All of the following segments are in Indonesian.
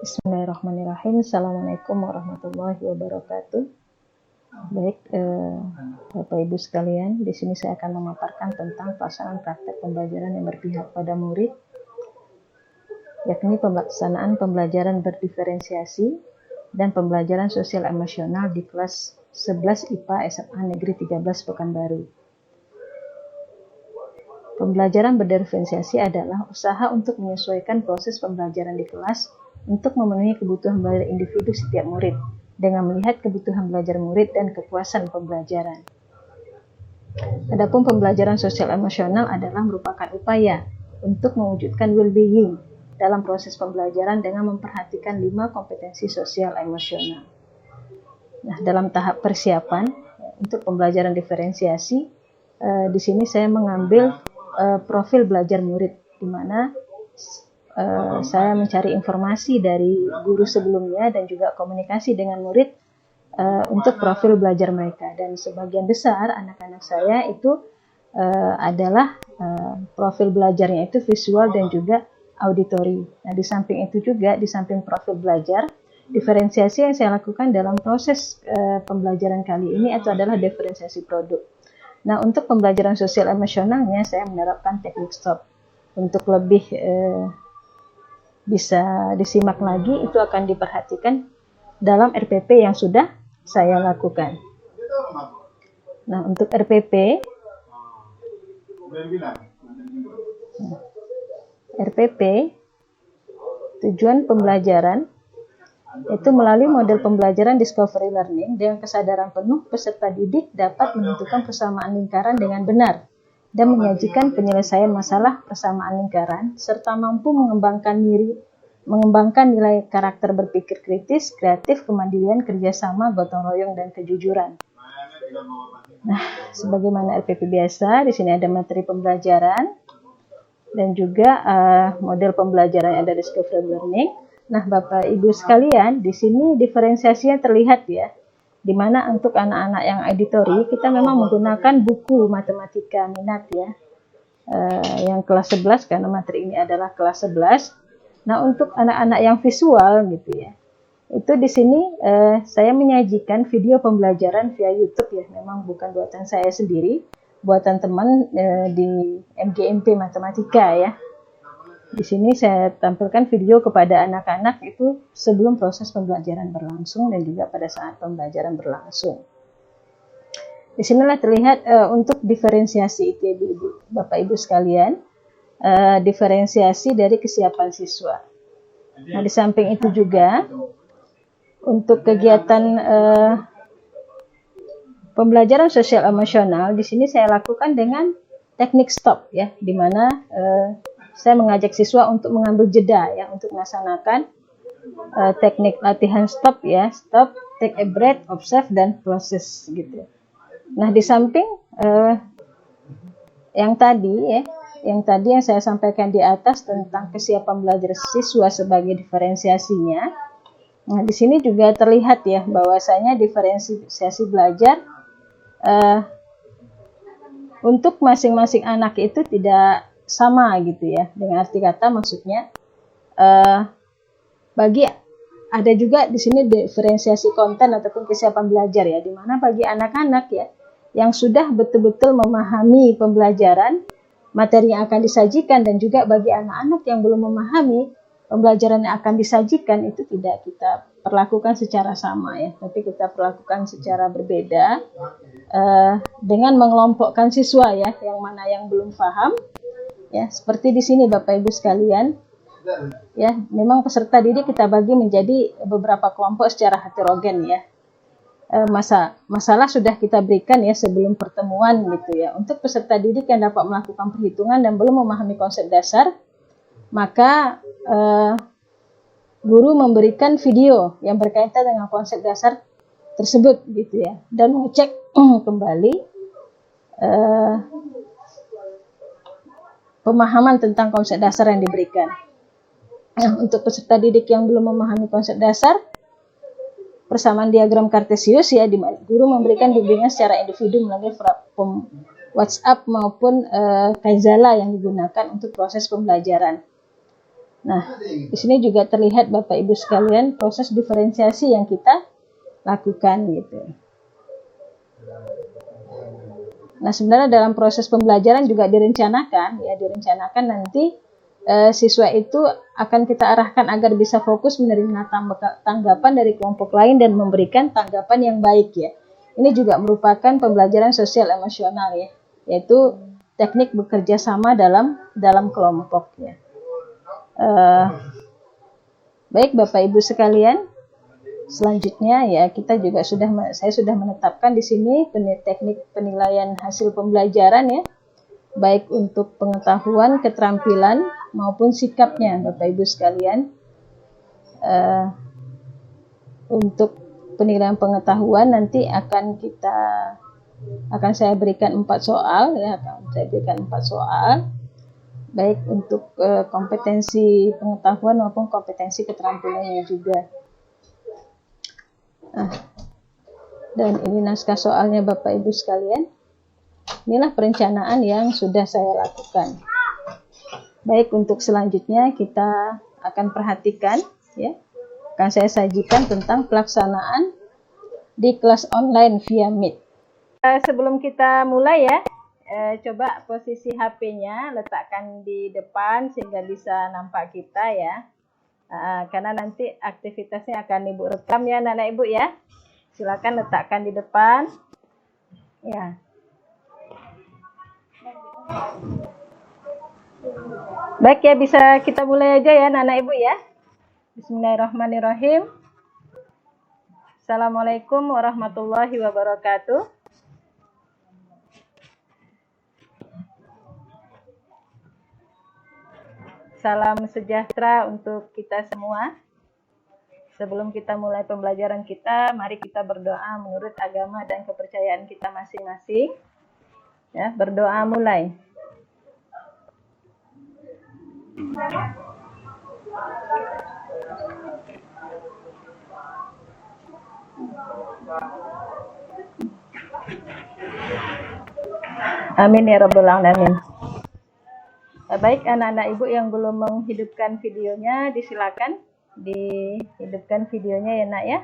Bismillahirrahmanirrahim. Assalamualaikum warahmatullahi wabarakatuh. Baik, Bapak Ibu sekalian, di sini saya akan memaparkan tentang pelaksanaan praktek pembelajaran yang berpihak pada murid, yakni pelaksanaan pembelajaran berdiferensiasi dan pembelajaran sosial emosional di kelas 11 IPA SMA Negeri 13 Pekanbaru. Pembelajaran berdiferensiasi adalah usaha untuk menyesuaikan proses pembelajaran di kelas untuk memenuhi kebutuhan belajar individu setiap murid dengan melihat kebutuhan belajar murid dan kepuasan pembelajaran. Adapun pembelajaran sosial emosional adalah merupakan upaya untuk mewujudkan well-being dalam proses pembelajaran dengan memperhatikan 5 kompetensi sosial emosional. Nah, dalam tahap persiapan untuk pembelajaran diferensiasi, di sini saya mengambil profil belajar murid, di mana saya mencari informasi dari guru sebelumnya dan juga komunikasi dengan murid untuk profil belajar mereka. Dan sebagian besar anak-anak saya itu adalah profil belajarnya itu visual dan juga auditori. Nah, di samping itu juga, di samping profil belajar, diferensiasi yang saya lakukan dalam proses pembelajaran kali ini itu adalah diferensiasi produk. Nah, untuk pembelajaran sosial emosionalnya saya menerapkan teknik STOP. Untuk lebih bisa disimak lagi, itu akan diperhatikan dalam RPP yang sudah saya lakukan. Nah, untuk RPP tujuan pembelajaran itu melalui model pembelajaran discovery learning dengan kesadaran penuh peserta didik dapat menentukan persamaan lingkaran dengan benar dan menyajikan penyelesaian masalah persamaan lingkaran serta mampu mengembangkan nilai karakter berpikir kritis, kreatif, kemandirian, kerjasama, gotong royong, dan kejujuran. Nah, sebagaimana RPP biasa, di sini ada materi pembelajaran dan juga model pembelajaran yang ada di discovery learning. Nah, Bapak Ibu sekalian, di sini diferensiasinya terlihat ya. Di mana untuk anak-anak yang auditori kita memang menggunakan buku matematika minat ya, yang kelas 11 karena materi ini adalah kelas 11. Nah, untuk anak-anak yang visual gitu ya, itu di sini saya menyajikan video pembelajaran via YouTube ya, memang bukan buatan saya sendiri, buatan teman di MGMP Matematika ya. Di sini saya tampilkan video kepada anak-anak itu sebelum proses pembelajaran berlangsung dan juga pada saat pembelajaran berlangsung. Di sinilah terlihat untuk diferensiasi itu Bapak Ibu sekalian, diferensiasi dari kesiapan siswa. Nah, di samping itu juga untuk kegiatan pembelajaran sosial emosional di sini saya lakukan dengan teknik STOP ya, di mana saya mengajak siswa untuk mengambil jeda ya untuk melaksanakan teknik latihan STOP ya, stop, take a breath, observe, dan proses gitu. Nah, di samping yang tadi yang saya sampaikan di atas tentang kesiapan belajar siswa sebagai diferensiasinya, nah di sini juga terlihat ya bahwasanya diferensiasi belajar untuk masing-masing anak itu tidak sama gitu ya. Dengan arti kata maksudnya ada juga di sini diferensiasi konten ataupun kesiapan belajar ya, di mana bagi anak-anak ya yang sudah betul-betul memahami pembelajaran materi yang akan disajikan dan juga bagi anak-anak yang belum memahami pembelajaran yang akan disajikan itu tidak kita perlakukan secara sama ya, tapi kita perlakukan secara berbeda dengan mengelompokkan siswa ya, yang mana yang belum paham ya, seperti di sini Bapak Ibu sekalian ya, memang peserta didik kita bagi menjadi beberapa kelompok secara heterogen ya. Masalah sudah kita berikan ya sebelum pertemuan gitu ya. Untuk peserta didik yang dapat melakukan perhitungan dan belum memahami konsep dasar, maka guru memberikan video yang berkaitan dengan konsep dasar tersebut gitu ya, dan mengecek kembali pemahaman tentang konsep dasar yang diberikan. Nah, untuk peserta didik yang belum memahami konsep dasar, persamaan diagram Kartesius ya, di mana guru memberikan bimbingan secara individu melalui platform WhatsApp maupun Kaizala yang digunakan untuk proses pembelajaran. Nah, di sini juga terlihat Bapak Ibu sekalian proses diferensiasi yang kita lakukan gitu. Nah, sebenarnya dalam proses pembelajaran juga direncanakan nanti siswa itu akan kita arahkan agar bisa fokus menerima tanggapan dari kelompok lain dan memberikan tanggapan yang baik ya. Ini juga merupakan pembelajaran sosial emosional ya, yaitu teknik bekerja sama dalam kelompok ya. Baik Bapak Ibu sekalian, selanjutnya ya saya sudah menetapkan di sini teknik penilaian hasil pembelajaran ya, baik untuk pengetahuan, keterampilan maupun sikapnya Bapak Ibu sekalian. Untuk penilaian pengetahuan nanti akan saya berikan 4 soal ya, baik untuk kompetensi pengetahuan maupun kompetensi keterampilannya juga. Dan ini naskah soalnya Bapak Ibu sekalian. Inilah perencanaan yang sudah saya lakukan. Baik, untuk selanjutnya kita akan perhatikan ya, akan saya sajikan tentang pelaksanaan di kelas online via Meet. Sebelum kita mulai ya, coba posisi HP-nya letakkan di depan sehingga bisa nampak kita ya. Karena nanti aktivitasnya akan Ibu rekam ya anak-anak Ibu ya. Silakan letakkan di depan. Ya. Baik ya, bisa kita mulai aja ya anak-anak Ibu ya. Bismillahirrahmanirrahim. Assalamualaikum warahmatullahi wabarakatuh. Salam sejahtera untuk kita semua. Sebelum kita mulai pembelajaran kita, mari kita berdoa menurut agama dan kepercayaan kita masing-masing. Ya, berdoa mulai. Amin ya rabbal alamin. Baik anak-anak Ibu yang belum menghidupkan videonya, disilakan dihidupkan videonya ya Nak ya.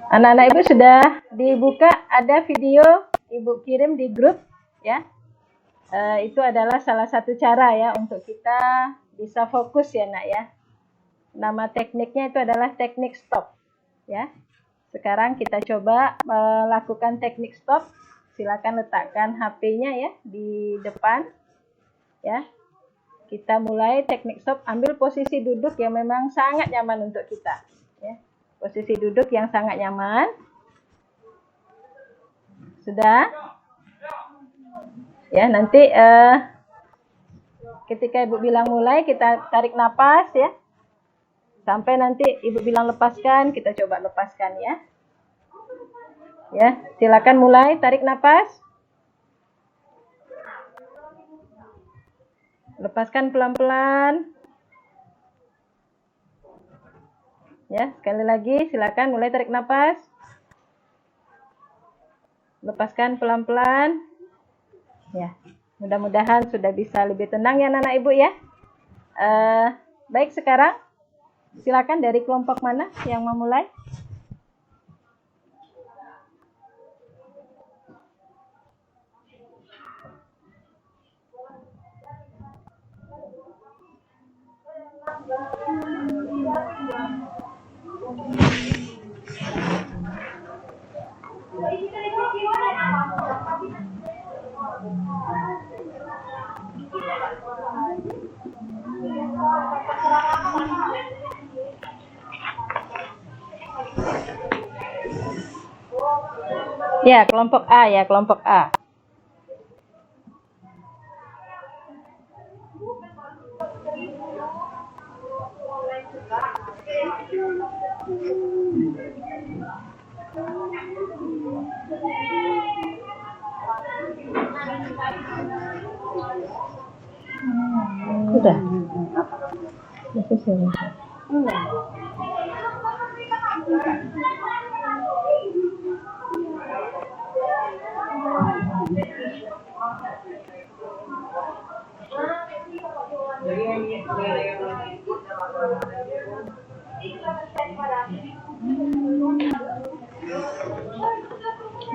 Anak-anak Ibu sudah dibuka, ada video Ibu kirim di grup ya. Itu adalah salah satu cara ya untuk kita bisa fokus ya Nak ya. Nama tekniknya itu adalah teknik stop ya. Sekarang kita coba melakukan teknik stop. Silakan letakkan HP-nya ya di depan ya. Kita mulai teknik stop, ambil posisi duduk yang memang sangat nyaman untuk kita ya. Posisi duduk yang sangat nyaman. Sudah? Ya, nanti ketika Ibu bilang mulai, kita tarik napas ya. Sampai nanti Ibu bilang lepaskan, kita coba lepaskan ya. Ya, silakan mulai, tarik napas. Lepaskan pelan-pelan. Ya, sekali lagi silakan mulai tarik napas. Lepaskan pelan-pelan. Ya, mudah-mudahan sudah bisa lebih tenang ya anak-anak Ibu ya. Baik, sekarang silakan dari kelompok mana yang mau mulai? Ya, kelompok A ya, kelompok A. Sudah.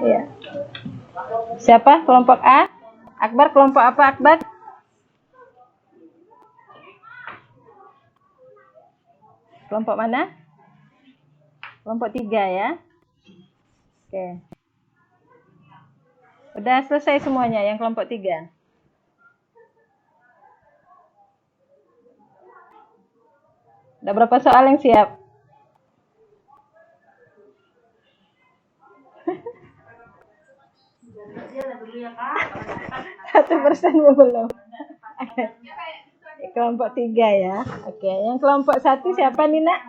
Ya. Siapa kelompok A? Akbar kelompok apa Akbar? Kelompok mana? Kelompok 3 ya. Oke. Udah selesai semuanya yang kelompok 3. Udah berapa soal yang siap? Satu persen belum. Kelompok 3 ya. Oke, yang kelompok 1 siapa nih nak?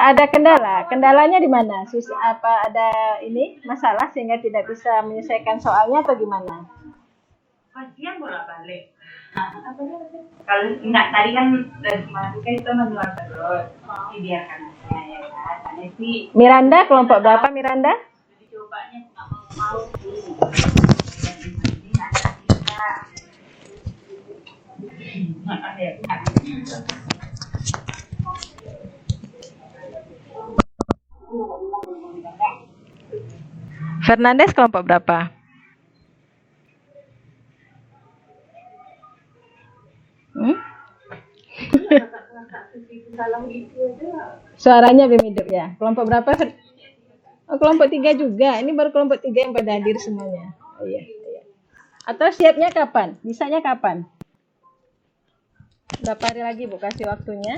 Ada kendala. Kendalanya di mana? Apa ada ini masalah sehingga tidak bisa menyelesaikan soalnya atau gimana? Kajian bolak-balik. Kalau enggak tadi kan dari matematika itu manual terus, dibiarkan aja ya kan. Miranda kelompok berapa Miranda? Dicobanya nggak mau. Fernandes kelompok berapa? Suaranya belum hidup ya. Kelompok berapa? Oh, kelompok 3 juga. Ini baru kelompok 3 yang pada hadir semuanya. Oh iya. Atau siapnya kapan? Bisanya kapan? Berapa hari lagi Bu kasih waktunya?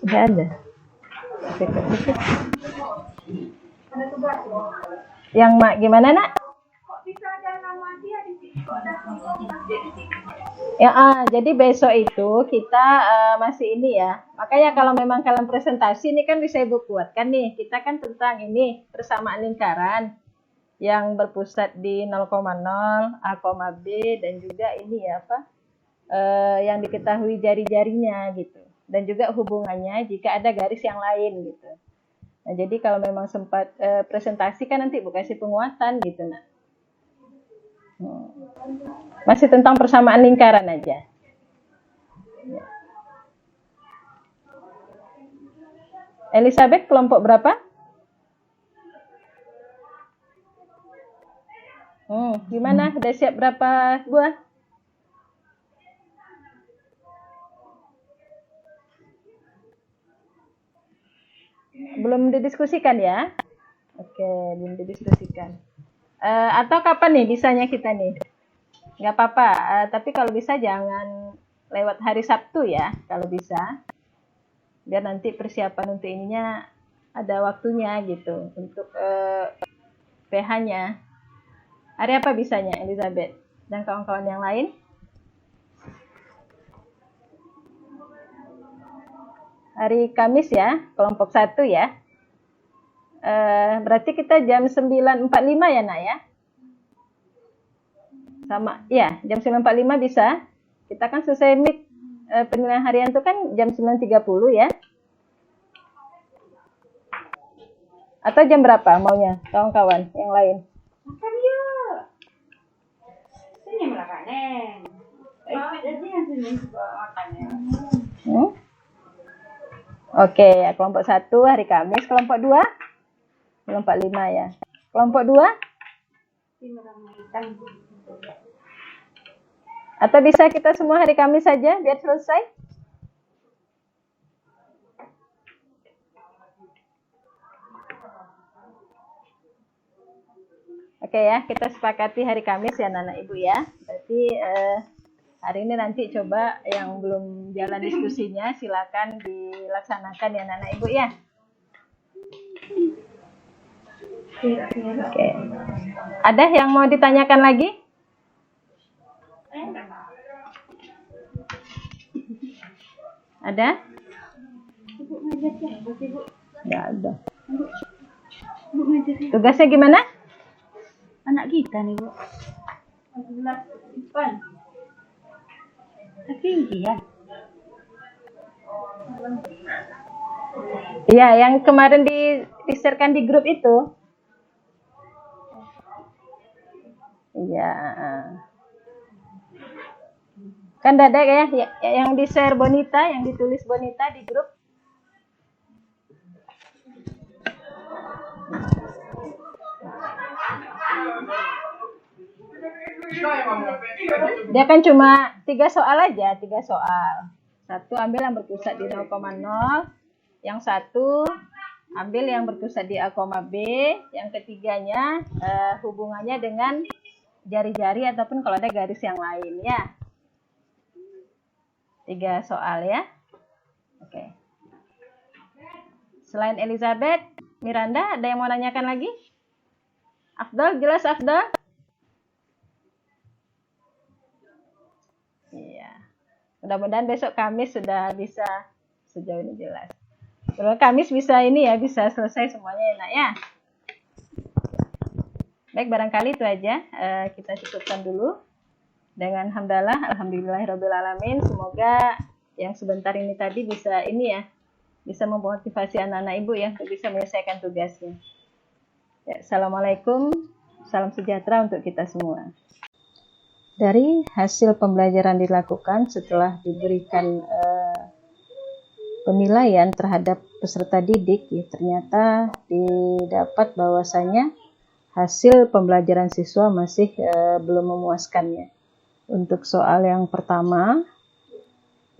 Sudah ada. Yang mak gimana nak? Ya, jadi besok itu kita masih ini ya. Makanya kalau memang kalian presentasi ini kan bisa ibu buatkan nih. Kita kan tentang ini persamaan lingkaran yang berpusat di 0,0, A, B dan juga ini ya apa? Yang diketahui jari-jarinya gitu. Dan juga hubungannya jika ada garis yang lain gitu. Nah, jadi kalau memang sempat presentasi kan nanti Bu kasih penguatan gitu nak. Masih tentang persamaan lingkaran aja. Elizabeth kelompok berapa? Gimana? Udah siap berapa buah? Belum didiskusikan ya? Oke, belum didiskusikan. Atau kapan nih bisanya kita nih? Nggak apa-apa, tapi kalau bisa jangan lewat hari Sabtu ya, kalau bisa. Biar nanti persiapan untuk ininya ada waktunya gitu, untuk PH-nya. Hari apa bisanya Elizabeth? Dan kawan-kawan yang lain? Hari Kamis ya, kelompok 1 ya. Berarti kita jam 9.45 ya nak ya? Sama, ya jam 9.45 bisa. Kita kan selesai meet penilaian harian itu kan jam 9.30 ya. Atau jam berapa maunya kawan-kawan yang lain? Makan yuk. Senyum lah Kak Neng. Jadi yang senyum juga makannya. Oke, ya, kelompok 1 hari Kamis, kelompok 2 kelompok 5 ya. Kelompok 2? Atau bisa kita semua hari Kamis saja biar selesai? Oke ya, kita sepakati hari Kamis ya anak-anak ibu ya. Berarti Hari ini nanti coba yang belum jalan diskusinya silakan dilaksanakan ya anak-anak ibu ya. Oke. Ada yang mau ditanyakan lagi? Ada? Nggak ada. Tugasnya gimana? Anak kita nih, Bu. Tapi ya. Iya, yang kemarin di-share-kan di grup itu. Iya. Kan ada ya yang di-share Bonita, yang ditulis Bonita di grup. Dia kan cuma 3 soal aja, 3 soal. Satu ambil yang berpusat di 0,0, yang satu ambil yang berpusat di A, B, yang ketiganya hubungannya dengan jari-jari ataupun kalau ada garis yang lain ya. 3 soal ya. Oke. Selain Elizabeth, Miranda, ada yang mau nanyakan lagi? Afdal, jelas Afdal? Iya. Mudah-mudahan besok Kamis sudah bisa sejauh ini jelas. Kalau Kamis bisa ini ya, bisa selesai semuanya enak ya. Baik, barangkali itu aja. Kita cukupkan dulu. Dengan hamdalah, alhamdulillahirrabbilalamin. Semoga yang sebentar ini tadi bisa ini ya, bisa memotivasi anak-anak ibu ya, untuk bisa menyelesaikan tugasnya. Ya, assalamualaikum, salam sejahtera untuk kita semua. Dari hasil pembelajaran dilakukan setelah diberikan penilaian terhadap peserta didik, ya, ternyata didapat bahwasanya hasil pembelajaran siswa masih belum memuaskan ya. Untuk soal yang pertama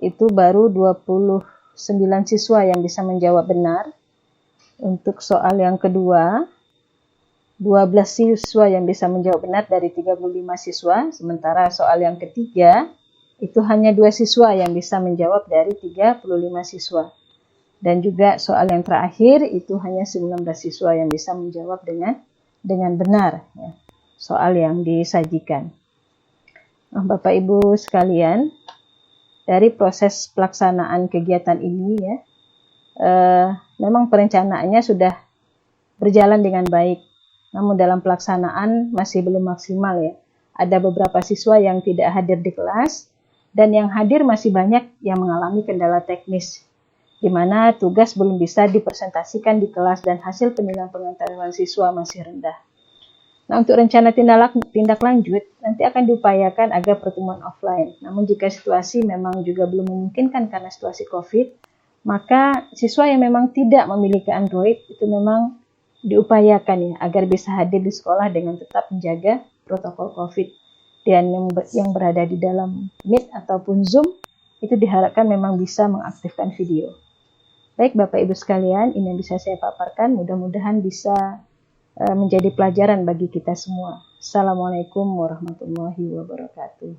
itu baru 29 siswa yang bisa menjawab benar. Untuk soal yang kedua 12 siswa yang bisa menjawab benar dari 35 siswa. Sementara soal yang ketiga itu hanya 2 siswa yang bisa menjawab dari 35 siswa. Dan juga soal yang terakhir itu hanya 19 siswa yang bisa menjawab dengan benar ya, soal yang disajikan. Nah, Bapak Ibu sekalian, dari proses pelaksanaan kegiatan ini ya, memang perencanaannya sudah berjalan dengan baik. Namun dalam pelaksanaan masih belum maksimal ya. Ada beberapa siswa yang tidak hadir di kelas dan yang hadir masih banyak yang mengalami kendala teknis, di mana tugas belum bisa dipresentasikan di kelas dan hasil penilaian pengetahuan siswa masih rendah. Nah, untuk rencana tindak lanjut nanti akan diupayakan agar pertemuan offline. Namun jika situasi memang juga belum memungkinkan karena situasi COVID, maka siswa yang memang tidak memiliki Android itu memang diupayakan ya agar bisa hadir di sekolah dengan tetap menjaga protokol COVID. Dan yang berada di dalam Meet ataupun Zoom itu diharapkan memang bisa mengaktifkan video. Baik Bapak Ibu sekalian, ini yang bisa saya paparkan. Mudah-mudahan bisa menjadi pelajaran bagi kita semua. Assalamualaikum warahmatullahi wabarakatuh.